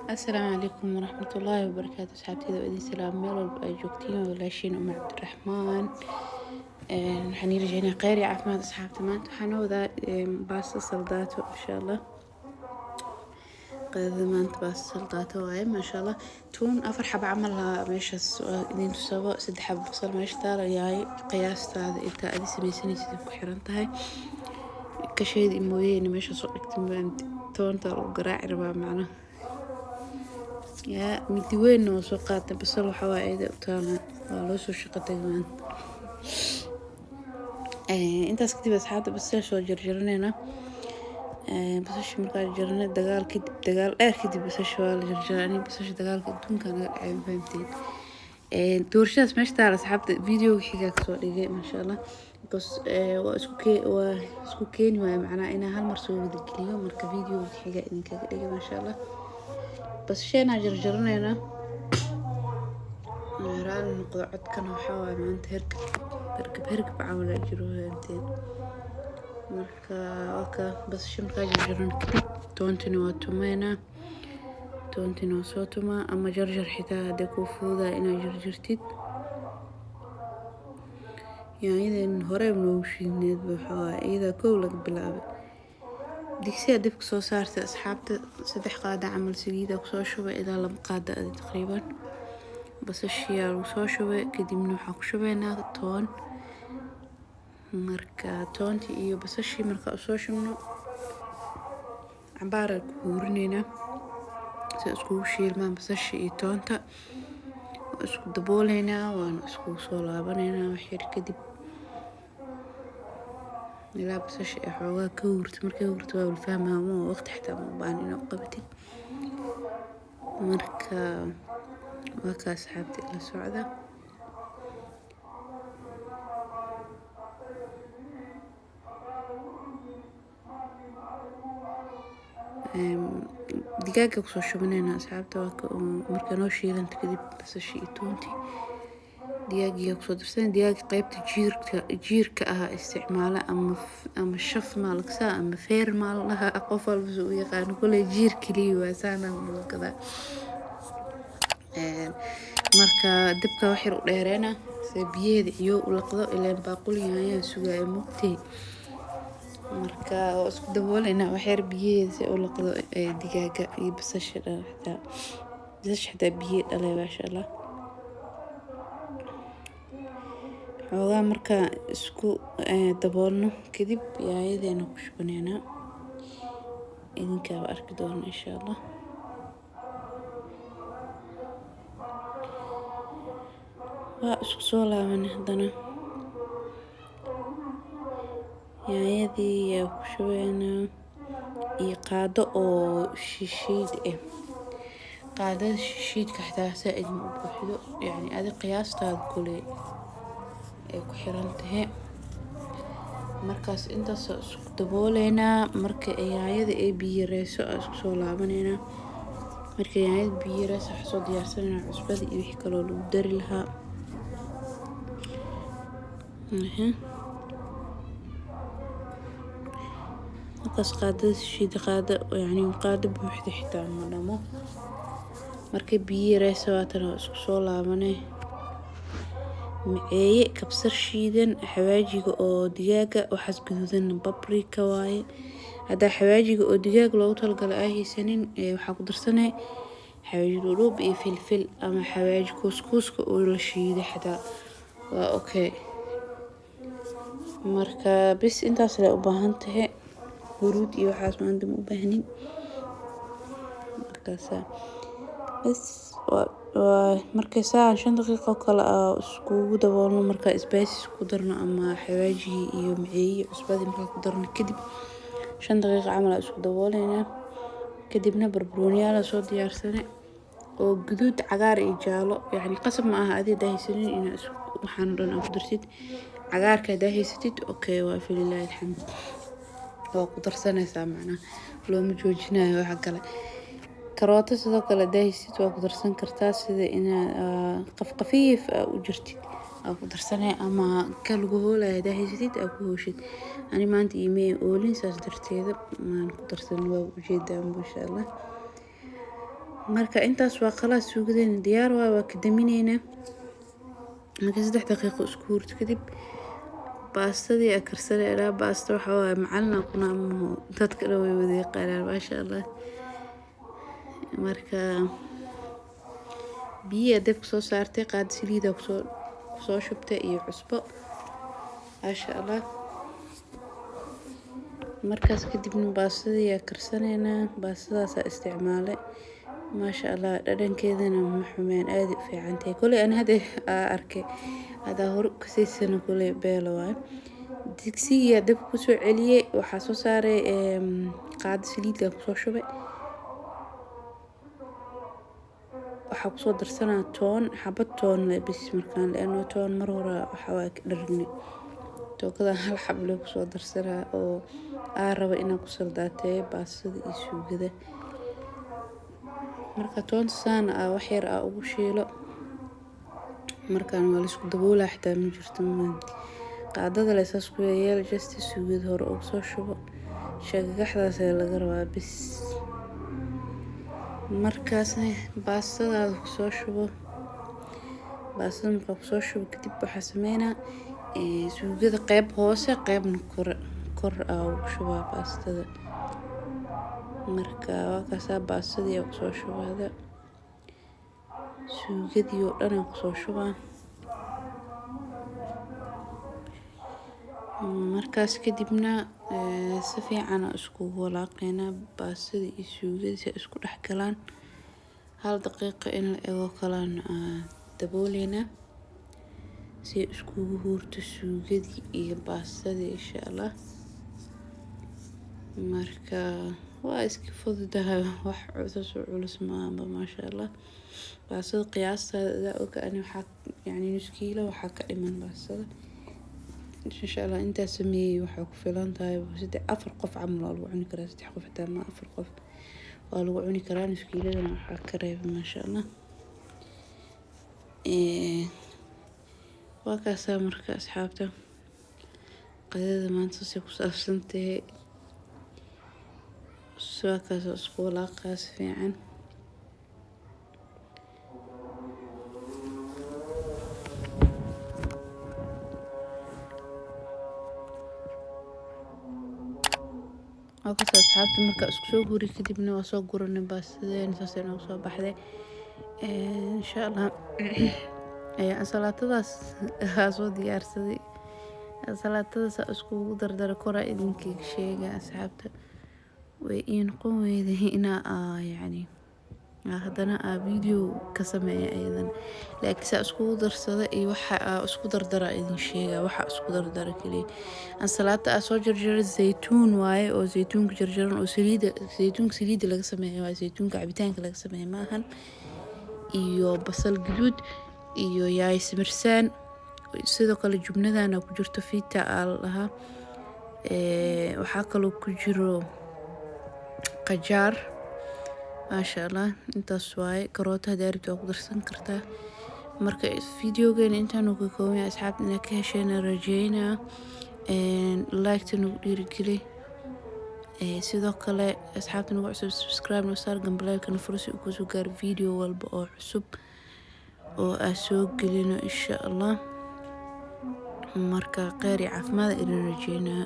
السلام عليكم ورحمة الله وبركاته. أصحابتي وإذن سلام ميل والجوكتين والعشين أم عبد الرحمن. نحن رجعنا قيري عافمات أصحابتي ما تحنو ذا باص سلداته إن شاء الله. قيد ما أنت باص سلداته وعي ما شاء الله. تون أفرح بعملها مش السؤال إذا تسوى سد حب بصل مش ترى ياي قياس هذا أنت أدي سميسني سيدك حرنتهاي كشيء مويه مش صوتك تنبان تون ترى وقراع ربع معنا. يا مدوين وسوقات بس الروح وايد وتانا لوسو شقة تجمعن انت سكتي بس حتى بس شو جرجرنا بس شو مرقا جرجرنا دجال كده دجال كده بس شو جرجراني بس شو دجال كده كان عين فهمتين تورشاس مش تعرف سحبت فيديو حقك صوري ما شاء الله بس واسكوكين ومعناه إنها هالمرسوم ذيك اليوم مركب فيديو حقك إنك ما شاء الله بس شينا جرجرنا ران نقعد كانوا حوا ما أنت هركب عامل أجروها أنتين مركا بس شو مركا جرجرنا كتير تونتني وتومينا تونتني وصوتما أما جرجر حتى دكو فوضى إنا جرجرتيد يعني إذا هراء منوشين ندب حوا إذا كولك بلعب ديكسي دبك سو صارت أصحابته سدح قادة عمل سجيدة وصو شوبة إذا لم قادة تقريبا بس الشيال وصو شوبة كدي منو حق شوبينا تون مركا تونتي إيو بس الشي مركا وصو شمنو عبارة كورنينا سأسكو شيل ما بس الشي إي تونتا وأسكو دبولينا وأنا أسكو صولابانينا وحير كدي لا بس الشي حوغا كورت مركا كورت والفهمها مو وقت حتى مو باني نوقبتي مركا وكا سحبتي إلى سعودة دقاقة وصو شبنينا أصحابته مركا نو شيلان تكذب بس الشي تونتي دقاقة يقصو درسين دقاقة قيبت جيرك استعماله أما الشف مالك سا أما فير مال لها أقفل بزوية قانو كل جير كلي واسانا وكذا marka dibka wax yar u dheereena sabiyeed iyo u laqdo ilaa baaquli ayaa sugaa mugtay marka isku daboolena wax yar biyeed u laqdo digaaga iyo basasha xataa biyeed dhalay maasha Allah xogaa marka isku daboolno kadib yaayadeena ku shubneena idinka arki doona insha Allah isku soo laaban hadana yaayadii ku shubeena iyo qaado oo shishiid qaadada shishiidka xataa saaid ma u buuxido yani adi qiyaastaada kule ay ku xiran tahay markaas intaas isku dabooleena marka yaayada ay biyireyso isku soo laabanayna marka yaayada biyireyso soo diyaarsanayna cusbada iyo wixii kale lagu dari lahaa markaas qaadada shishiid qaada yani qaada buuxda xitaa ma dhamo marka biyireyso waatana isku soo laabanay معي كبسر شيدن حواجج أو دجاجة وحسب جذن بابريكا واي هذا حواجج أو دجاج لو تلقى لأهي سنين وحقدر سنة حواجج روب فلفل أما حواجج كوسكوس ولا شيء حتى أوكي مركا بس أنت أصلا أباهنته ورود وحاس ما عندهم أباهنين مركا بس markay saa 5 daqiiqo kala isku daboolno marka isbays isku darno ama xawaaji iyo macay cusbada marka ku darno kadib 5 daqiiqo amal isku dabooleyna kadibna barbarooniyaal soo diyaarsanay oo guduud cagaar iyo jaalo yani qasab ma aha adii daahaysanin in waxaan dhan ku dartid cagaarka daahaysatid okay waa fiililaahi alxamd oo ku darsanaysa macna loo ma joojinayo waxa kale كروت sidoo kale daahaysid waa ku darsan kartaa sida in qafqafiif u jirtid ku darsanay ama kalgu hoolay daahaysid ku hooshid ani maanta iimay oolin saas darteeda maan ku darsan waa ujeedaan insha Allah marka intaas waa khalaas suugadeena diyaar waa ka daminaynaa marka 3 daqiiqo isku hurto kadib baastadii aan karsanay ilaa baasta waxa waaye macalina kuna amuhu dadka dhan way wada yaqaanaan maasha allah marka biyo dabka soo saartay qaad saliida kusoo shubtay iyo cusbo maasha allah markaas kadibna baastadii aan karsanaynaa baastadaas isticmaalay maasha allah dhadhankeedana ma xumeen aad u fiican tahay kulay aan hada arkay hada hor ka siisana kulay beelo waay digsiga dab ku soo celiyay waxa soo saaray qaad saliid ku soo shubay waxa ku soo darsanaa toon xabad toon la bis markaan leeno toon mar hore waxa waa ka dhargnay tookada hal xab loo ku soo darsanaa oo aan rabo inaan ku saldaatay baastada iyo suugada marka toon saan wax yar ugu shiilo markaan waa la isku daboolaa xitaa ma jirto qaadada la isaas ku yeel just suugada hore ugu soo shubo shagaxdaas laga rabaa bis markaas baastada ku soo shubo baastada marka ku soo shubo kadib waxa sameynaa suugada qayb hoose qaybna kor ugu shubaa baastada marka waa kaasa baastadii ku soo shubada suugadii oo dhan ku soo shubaa markaas kadibna si fiican isku walaaqeynaa baastada iyo suugada si isku dhex galaan hal daqiiqo in la eego kalaan dabooleyna si isku hurto suugadii iyo baastadii insha Allah marka waa iska fududahay wax culus ma sha Allah baastada qiyaastada oo ani waxa yani nus kiilo waxa ka dhiman baastada insha Allah inta sameeyay waxa ku filan tahay 4 qof camal lagu cuni karaa 3 qof xitaa ma 4 qof waa lagu cuni karaa nus kiiladana waxa ka reebay ma sha Allah waa kaasa marka asxaabta qadada maanta si ku saabsantay soo kaasa isku walaaqaas fiican وكذا أصحابتي مركا اسكو غوري كدبنا وسو غورن باستدين ساسين oo soo baxday insha Allah salaatadaas soo diyaarsaday salaatadaas isku dardar kora idinka sheega asxaabta way in qoweydina yani hadana video ka sameeyay aydan laakiin sa isku darsada iyo waxa isku dardara idin sheega waxa isku dardara kaliya aan salaata soo jarjar zeytuun waaye oo zeytuunka jarjaran oo saliida laga sameeyo waa zeytuunka cabitaanka laga sameeyo maahan iyo basal guduud iyo yaay simirsaan sidoo kale jubnadana ku jirto fita laha waxa kale ku jiro qajaar ما شاء الله انت سواي كروتها داري تقدر سنكرتها مركز فيديو جين انت نوكوكم يا اصحابنا كهشنا رجينا لايك تنوير كلي sidoo kale asxaabta nagu cusub subscribe noo saar gambalaalkana fursi ugu soo gaar video walba oo cusub oo aan soo gelino insha Allah marka qeyr caafimaad idin rajeynaa